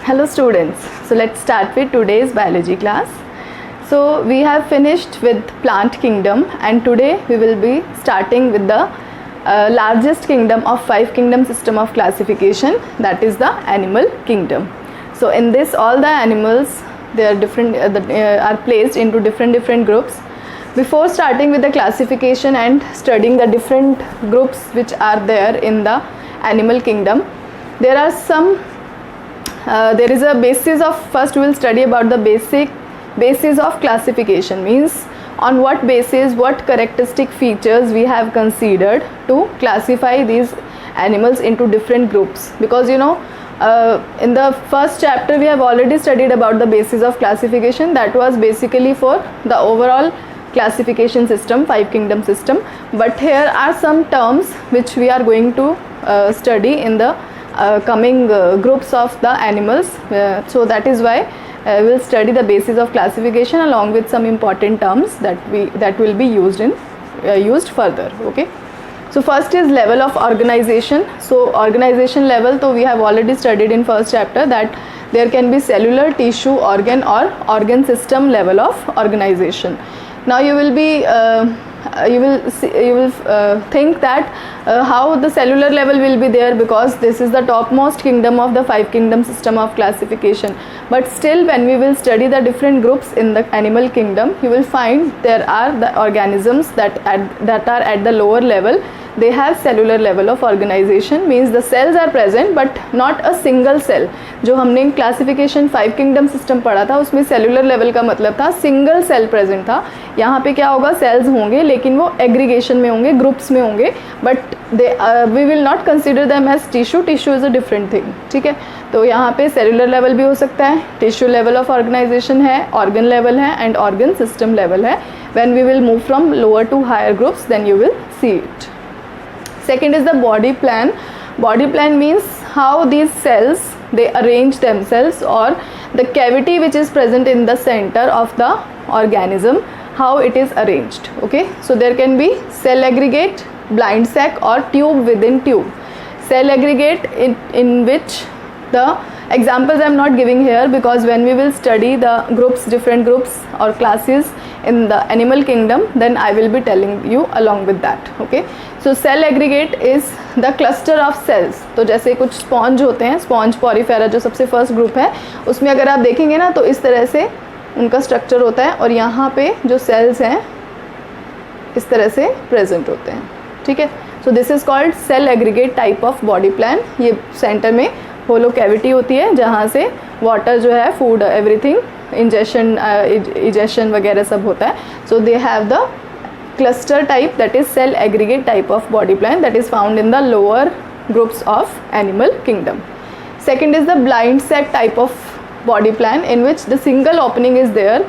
Hello students, so let's start with today's biology class. So we have finished with plant kingdom and today we will be starting with the largest kingdom of 5 kingdom system of classification, that is the animal kingdom. So in this all the animals, they are different are placed into different groups. Before starting with the classification and studying the different groups which are there in the animal kingdom, there are some there is a basis of, first we will study about the basis of classification, means on what basis, what characteristic features we have considered to classify these animals into different groups. Because you know, in the first chapter we have already studied about the basis of classification, that was basically for the overall classification system, 5 kingdom system. But here are some terms which we are going to study in the coming groups of the animals, so that is why we will study the basis of classification along with some important terms that will be used further. Okay, so first is level of organization. So organization level, so we have already studied in first chapter that there can be cellular, tissue, organ or organ system level of organization. Now you will be think that how the cellular level will be there, because this is the topmost kingdom of the 5 kingdom system of classification. But still, when we will study the different groups in the animal kingdom, you will find there are the organisms that are at the lower level. They have cellular level of organization, means the cells are present but not a single cell. जो हमने classification 5 kingdom system पढ़ा था उसमें cellular level का मतलब था single cell present था. यहाँ पे क्या होगा, सेल्स होंगे लेकिन वो एग्रीगेशन में होंगे, ग्रुप्स में होंगे, but we will not consider them as tissue. Tissue is a different thing. ठीक है, तो यहाँ पे सेलुलर लेवल भी हो सकता है, टिश्यू लेवल ऑफ ऑर्गेनाइजेशन है, ऑर्गन लेवल है एंड ऑर्गन सिस्टम लेवल है. When we will move from lower to higher groups then you will see it. Second is the body plan. Body plan means how these cells they arrange themselves, or the cavity which is present in the center of the organism, how it is arranged. Okay, so there can be cell aggregate, blind sac or tube within tube. Cell aggregate in which the examples I am not giving here, because when we will study the groups, different groups or classes in the animal kingdom, then I will be telling you along with that. Okay, so cell aggregate is the cluster of cells. तो जैसे कुछ sponge होते हैं, sponge Porifera जो सबसे first group है, उसमें अगर आप देखेंगे ना तो इस तरह से उनका स्ट्रक्चर होता है और यहाँ पे जो सेल्स हैं इस तरह से प्रेजेंट होते हैं. ठीक है, so this is called cell aggregate type of body plan. ये सेंटर में होलो कैविटी होती है जहाँ से वाटर जो है, फूड, एवरीथिंग, इंजेशन, इजेशन वगैरह सब होता है. So they have the cluster type, that is cell aggregate type of body plan, that is found in the lower groups of animal kingdom. Second is the blind sac type of body plan, in which the single opening is there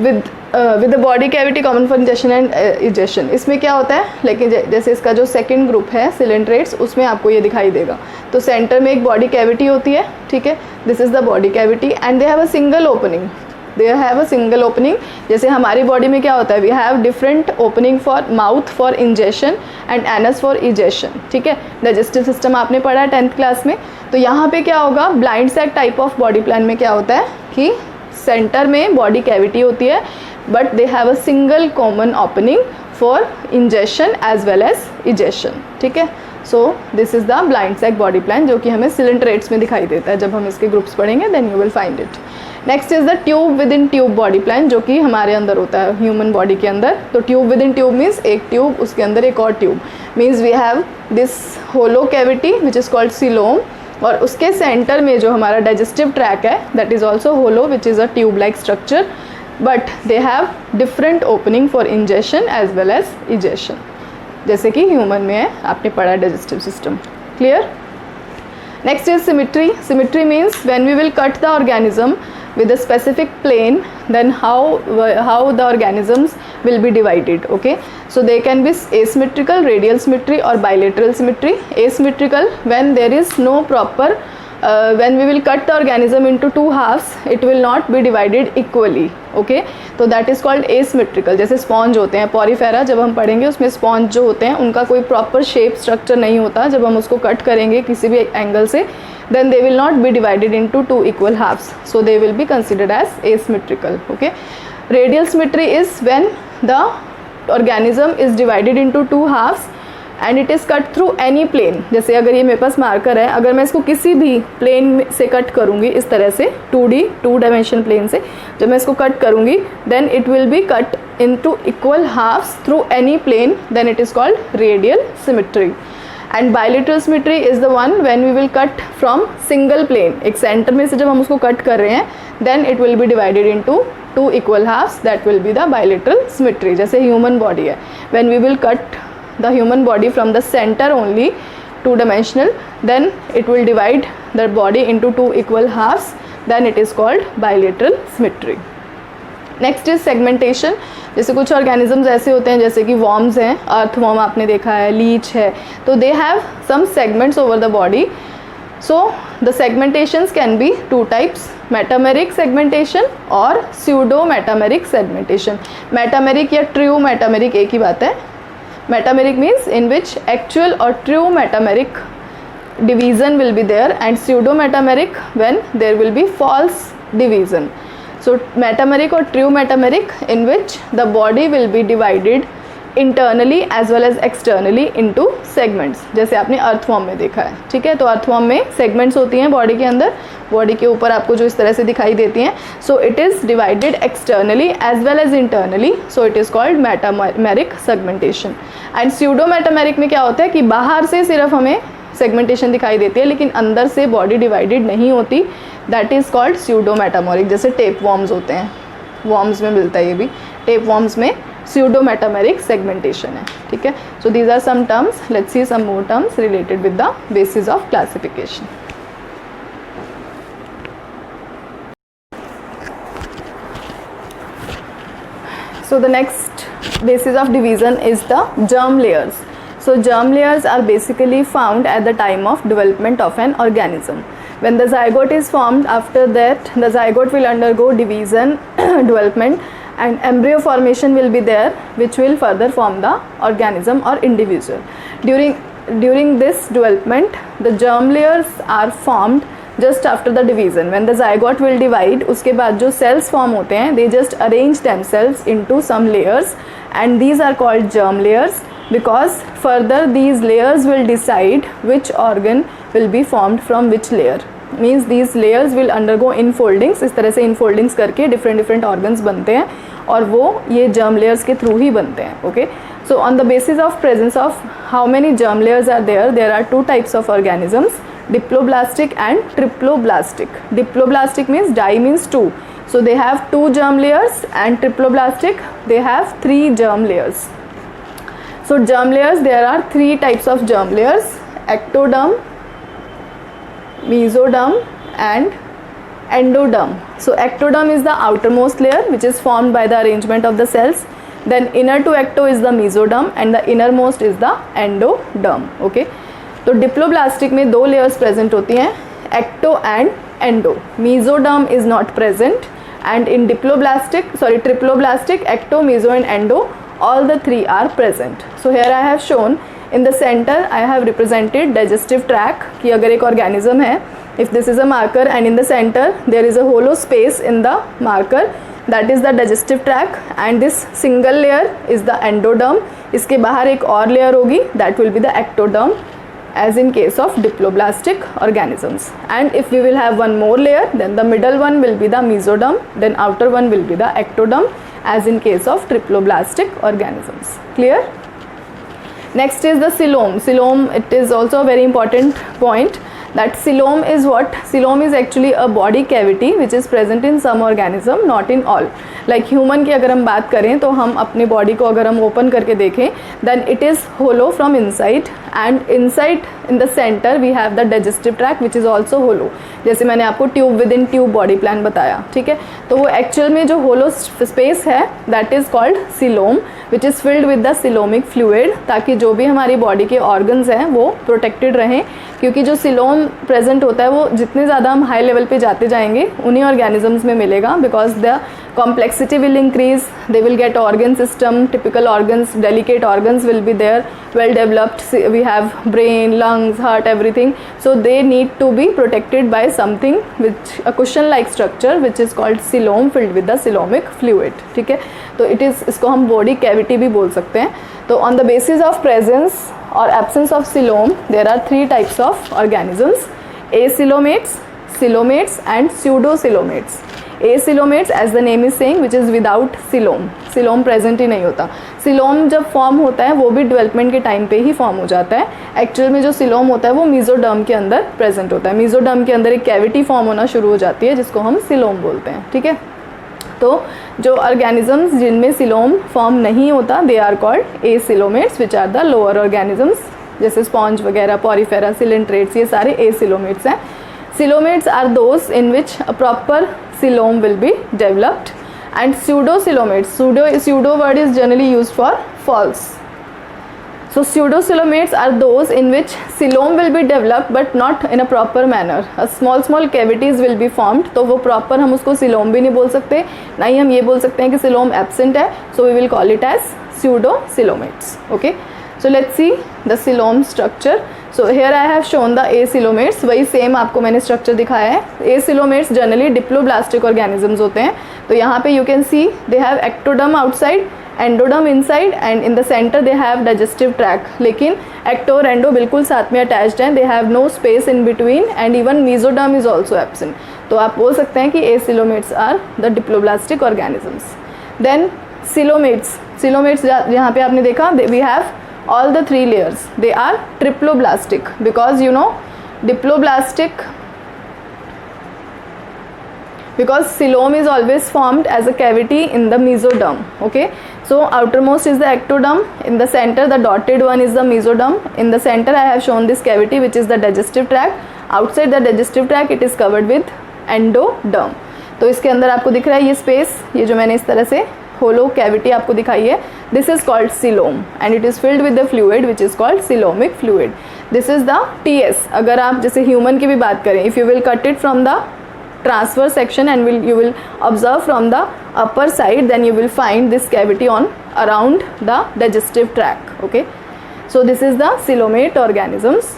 with the body cavity common for ingestion and ejection. इसमें क्या होता है, लेकिन जैसे इसका जो second group है coelenterates, उसमें आपको ये दिखाई देगा. तो सेंटर में एक बॉडी कैविटी होती है. ठीक है, this is the body cavity and they have a single opening. They have a single opening. जैसे हमारी बॉडी में क्या होता है, we have different opening for mouth for ingestion and anus for egestion. ठीक है, डाइजेस्टिव सिस्टम आपने पढ़ा है 10th क्लास में. तो यहाँ पे क्या होगा, blind sac type of body plan में क्या होता है कि सेंटर में बॉडी कैविटी होती है but they have a single common opening for ingestion as well as egestion. ठीक है, so this is the blind sac body plan, जो कि हमें सिलेंट्रेट्स में दिखाई देता है. जब हम इसके ग्रुप्स पढ़ेंगे then you will find it. Next is the tube with in tube body plan, जो कि हमारे अंदर होता है ह्यूमन बॉडी के अंदर. तो tube with in tube means एक ट्यूब, उसके अंदर एक और tube, means we have this hollow cavity which is called coelom, और उसके सेंटर में जो हमारा डाइजेस्टिव ट्रैक है that is also hollow which is a tube like structure, but they have different opening for ingestion as well as egestion, जैसे कि human में है, आपने पढ़ा digestive system. Clear? Next is symmetry. Symmetry means when we will cut the organism with a specific plane, then how the organisms will be divided. Okay, so they can be asymmetrical, radial symmetry or bilateral symmetry. Asymmetrical, when there is no proper when we will cut the organism into two halves, it will not be divided equally. Okay, तो that is called asymmetrical. जैसे sponge होते हैं, Porifera जब हम पढ़ेंगे उसमें sponge जो होते हैं उनका कोई प्रॉपर शेप स्ट्रक्चर नहीं होता, जब हम उसको कट करेंगे किसी भी एंगल से then they will not be divided into two equal halves, so they will be considered as asymmetrical. Okay, radial symmetry is when the organism is divided into two halves and it is cut through any plane. जैसे अगर ये मेरे पास marker है, अगर मैं इसको किसी भी प्लेन से कट करूँगी इस तरह से 2D 2 डायमेंशन प्लेन से जब मैं इसको कट करूँगी then it will be cut into equal halves through any plane, then it is called radial symmetry. And bilateral symmetry is the one when we will cut from single plane, एक centre में से जब हम उसको cut कर रहे हैं then it will be divided into 2 equal halves, that will be the bilateral symmetry. जैसे ह्यूमन बॉडी है, when we will cut the human body from the centre only 2 dimensional, then it will divide the body into 2 equal halves, then it is called bilateral symmetry. Next is segmentation. जैसे कुछ organisms ऐसे होते हैं जैसे कि worms हैं, अर्थ warm आपने देखा है, लीच है, तो they have some segments over the body. So the segmentations can be 2 types, metameric segmentation और स्यूडो मेटामेरिक सेगमेंटेशन। मेटामेरिक या ट्रू मेटामेरिक एक ही बात है। Metameric means in which actual और true metameric division will be there, and pseudo metameric when there will be false division. So metameric or true metameric in which the body will be divided internally as well as externally into segments, जैसे आपने earthworm में देखा है, ठीक है। तो earthworm में segments होती हैं बॉडी के अंदर, बॉडी के ऊपर आपको जो इस तरह से दिखाई देती हैं। So it is divided externally as well as internally, so it is called metameric segmentation. And pseudo metameric में क्या होता है कि बाहर से सिर्फ हमें सेगमेंटेशन दिखाई देती है लेकिन अंदर से बॉडी डिवाइडेड नहीं होती, that is called pseudo metameric. जैसे टेप वॉर्म्स होते हैं, वॉर्म्स में मिलता है ये भी, टेप वॉर्म्स में स्यूडो मेटामेरिक सेगमेंटेशन है, ठीक है। So these are some terms, let's see some more terms related with the basis of classification. So the next basis of division is the germ layers. So germ layers are basically found at the time of development of an organism. When the zygote is formed, after that the zygote will undergo division, development, and embryo formation will be there, which will further form the organism or individual. During this development, the germ layers are formed just after the division. When the zygote will divide, उसके बाद जो cells form होते हैं, they just arrange themselves into some layers, and these are called germ layers, because further these layers will decide which organ will be formed from which layer. Means these layers will undergo infoldings, इस तरह से infoldings करके different organs बनते हैं और वो ये germ layers के through ही बनते हैं, okay? So on the basis of presence of how many germ layers are there are 2 types of organisms, diploblastic and triploblastic. Diploblastic means di means 2, so they have 2 germ layers, and triploblastic they have 3 germ layers. So germ layers, there are 3 types of germ layers: ectoderm, mesoderm and endoderm. So ectoderm is the outermost layer which is formed by the arrangement of the cells. Then inner to ecto is the mesoderm and the innermost is the endoderm. Okay. तो diploblastic में 2 layers present होती हैं, ecto and endo. Mesoderm is not present, and in triploblastic ecto, meso and endo, all the 3 are present. So here I have shown in the center I have represented digestive tract, कि अगर एक organism है, if this is a marker and in the center there is a hollow space in the marker, that is the digestive tract, and this single layer is the endoderm. इसके बाहर एक और layer होगी, that will be the ectoderm, as in case of diploblastic organisms. And if we will have one more layer, then the middle one will be the mesoderm, then outer one will be the ectoderm, as in case of triploblastic organisms. Clear? Next is the coelom. Coelom, it is also a very important point, that coelom is what? Coelom is actually a body cavity which is present in some organism, not in all. Like human की अगर हम बात करें तो हम अपने body को अगर हम open करके देखें, then it is hollow from inside, and inside in the center we have the digestive tract which is also hollow. जैसे मैंने आपको tube within tube body plan बताया, ठीक है। तो वो actual में जो hollow space है, that is called coelom, which is filled with the coelomic fluid, ताकि जो भी हमारी body के organs हैं वो protected रहें, क्योंकि जो coelom प्रेजेंट होता है वो जितने ज़्यादा हम हाई लेवल पे जाते जाएंगे उन्हीं ऑर्गेनिजम्स में मिलेगा, because the complexity will increase, they will get organ system, typical organs, delicate organs will be there, well developed, we have brain, lungs, heart, everything, so they need to be protected by something which a cushion like structure which is called coelom filled with the coelomic fluid. ठीक है, तो it is, इसको हम body cavity भी बोल सकते हैं. तो on the basis of presence or absence of coelom there are three types of organisms: acoelomates, coelomates and pseudocoelomates. acoelomates as the name is saying which is without coelom, coelom present ही नहीं होता. coelom जब form होता है वो भी development के time पे ही form हो जाता है. एक्चुअल में जो coelom होता है वो मेसोडर्म के अंदर प्रेजेंट होता है. मेसोडर्म के अंदर एक कैविटी फॉर्म होना शुरू हो जाती है जिसको हम coelom बोलते हैं. ठीक है, तो जो ऑर्गेनिजम्स जिनमें coelom फॉर्म नहीं होता they are called acoelomates which are the lower organisms, जैसे स्पॉन्ज वगैरह, पॉरीफेरा, सिलेंट्रेट्स, ये सारे acoelomates हैं. Coelomates are those in which a proper coelom will be developed, and pseudocoelomates, pseudo word is generally used for false. So pseudocoelomates are those in which coelom will be developed but not in a proper manner. A small cavities will be formed, तो वो proper हम उसको coelom भी नहीं बोल सकते, ना ही हम ये बोल सकते हैं कि coelom absent है, so we will call it as pseudocoelomates. Okay, so let's see the coelom structure. So here I have shown the acoelomates, वही सेम आपको मैंने स्ट्रक्चर दिखाया है. acoelomates जनरली डिप्लोब्लास्टिक ऑर्गेनिजम्स होते हैं. तो यहाँ पे you can see they have ectoderm outside, endoderm inside and in the centre they have digestive tract. लेकिन एक्टो और एंडो बिल्कुल साथ में अटैच्ड हैं, they have no space in between and even mesoderm is also absent. तो आप बोल सकते हैं कि acoelomates are the diploblastic organisms. Then coelomates यहाँ पे आपने देखा we have all the three layers, they are triploblastic because you know diploblastic, because coelom is always formed as a cavity in the mesoderm. Okay, so outermost is the ectoderm, in the center the dotted one is the mesoderm, in the center I have shown this cavity which is the digestive tract, outside the digestive tract it is covered with endoderm. तो इसके अंदर आपको दिख रहा है ये space, ये जो मैंने इस तरह से होलो कैविटी आपको दिखाई है, this is called coelom and it is filled with the fluid which is called coelomic fluid. This is the TS. अगर आप जैसे ह्यूमन की भी बात करें, if you will cut it from the transverse section and you will observe from the upper side, then you will find this cavity on around the digestive tract. Okay, so this is the coelomate organisms.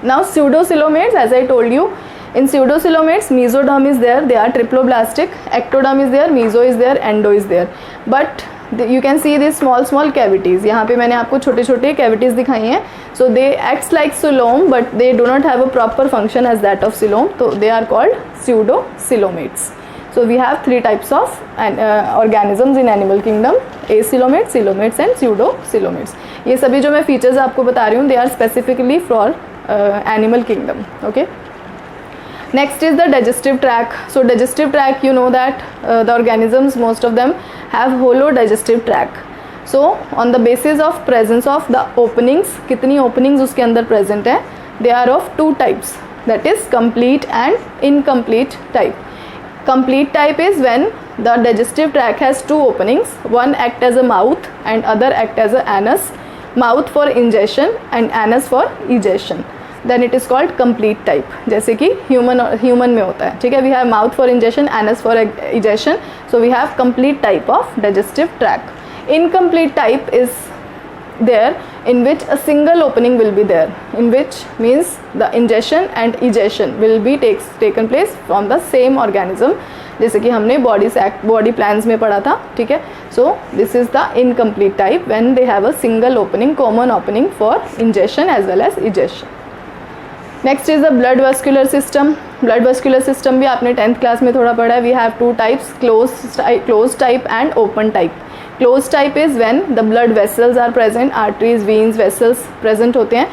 Now pseudocoelomates, as I told you, in pseudocoelomates mesoderm is there, they are triploblastic, ectoderm is there, meso is there, endo is there, but you can see these small cavities. यहाँ पे मैंने आपको छोटे छोटे cavities दिखाई हैं. So they acts like coelom but they do not have a proper function as that of coelom, so they are called pseudocoelomates. So we have three types of organisms in animal kingdom: acoelomates, coelomates and pseudocoelomates. ये सभी जो मैं features आपको बता रही हूँ they are specifically for animal kingdom. Okay. Next is the digestive tract. So digestive tract, you know that the organisms, most of them have hollow digestive tract. So on the basis of presence of the openings, कितनी openings उसके अंदर present है, they are of two types, that is complete and incomplete type. Complete type is when the digestive tract has two openings, one act as a mouth and other act as a anus, mouth for ingestion and anus for egestion. Then it is called complete type, जैसे कि human में होता है. ठीक है, we have mouth for ingestion, anus for egestion, so we have complete type of digestive tract. Incomplete type is there in which a single opening will be there, in which means the ingestion and egestion will be taken place from the same organism, जैसे कि हमने body plans में पढ़ा था. ठीक है, so this is the incomplete type when they have a single opening, common opening for ingestion as well as egestion. Next is the blood vascular system. Blood vascular system भी आपने 10th class में थोड़ा पढ़ा है. We have two types, closed type and open type. Closed type is when the blood vessels are present, arteries, veins, vessels present होते हैं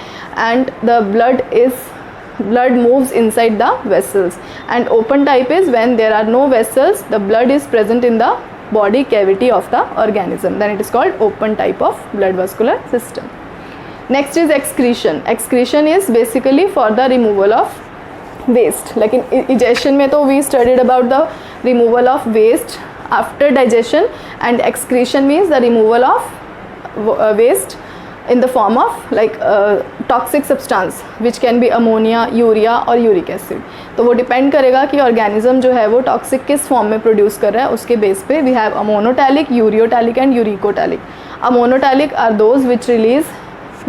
and the blood moves inside the vessels. And open type is when there are no vessels, the blood is present in the body cavity of the organism, then it is called open type of blood vascular system. Next is excretion. Excretion is basically for the removal of waste. Like in egestion में तो we studied about the removal of waste after digestion, and excretion means the removal of waste in the form of like toxic substance which can be ammonia, urea और uric acid. तो वो depend करेगा कि organism जो है वो toxic किस form में प्रोड्यूस कर रहा है, उसके बेस पे we have ammonotelic, ureotelic and uricotelic. Ammonotelic are those which release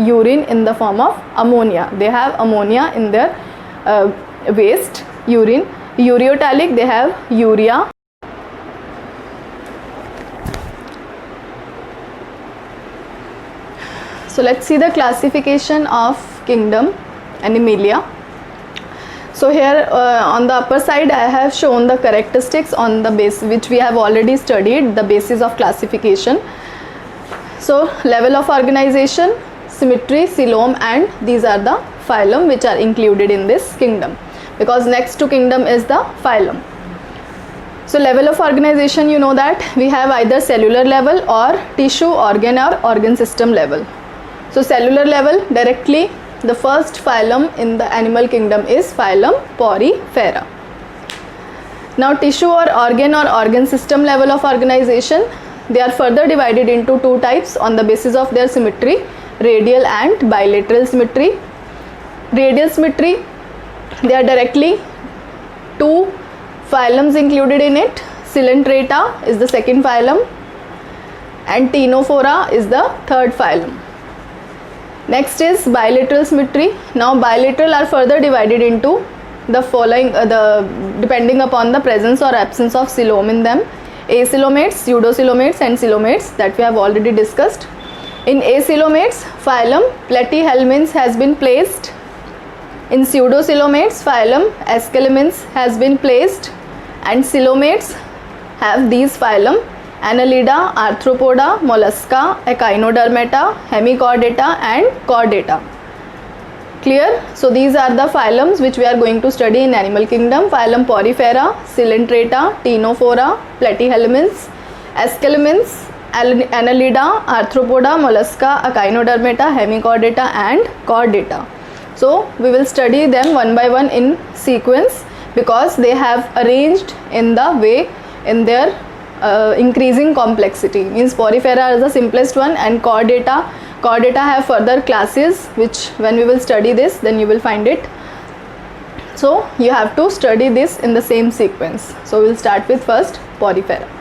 urine in the form of ammonia. They have ammonia in their waste urine. Ureotalic, they have urea. So let's see the classification of kingdom Animalia. So here on the upper side I have shown the characteristics on the base which we have already studied, the basis of classification. So level of organization, symmetry, coelom, and these are the phylum which are included in this kingdom, because next to kingdom is the phylum. So level of organization, you know that we have either cellular level or tissue, organ or organ system level. So cellular level, directly the first phylum in the animal kingdom is phylum Porifera. Now tissue or organ system level of organization, they are further divided into two types on the basis of their symmetry, radial and bilateral symmetry. Radial symmetry, they are directly two phylums included in it. Coelenterata is the second phylum and Ctenophora is the third phylum. Next is bilateral symmetry. Now bilateral are further divided into the following depending upon the presence or absence of coelom in them: acoelomates, pseudocoelomates and coelomates that we have already discussed. In acoelomates, phylum Platyhelminths has been placed. In pseudocoelomates, phylum Aschelminths has been placed, and coelomates have these phylum Annelida, Arthropoda, Mollusca, Echinodermata, Hemichordata and Chordata. Clear? So these are the phylums which we are going to study in animal kingdom: phylum Porifera, Coelenterata, Ctenophora, Platyhelminths, Aschelminths, Annelida, Arthropoda, Mollusca, Echinodermata, Hemichordata and Chordata. So we will study them one by one in sequence, because they have arranged in the way in their increasing complexity. Means Porifera is the simplest one, and Chordata have further classes which when we will study this then you will find it. So you have to study this in the same sequence. So we will start with first Porifera.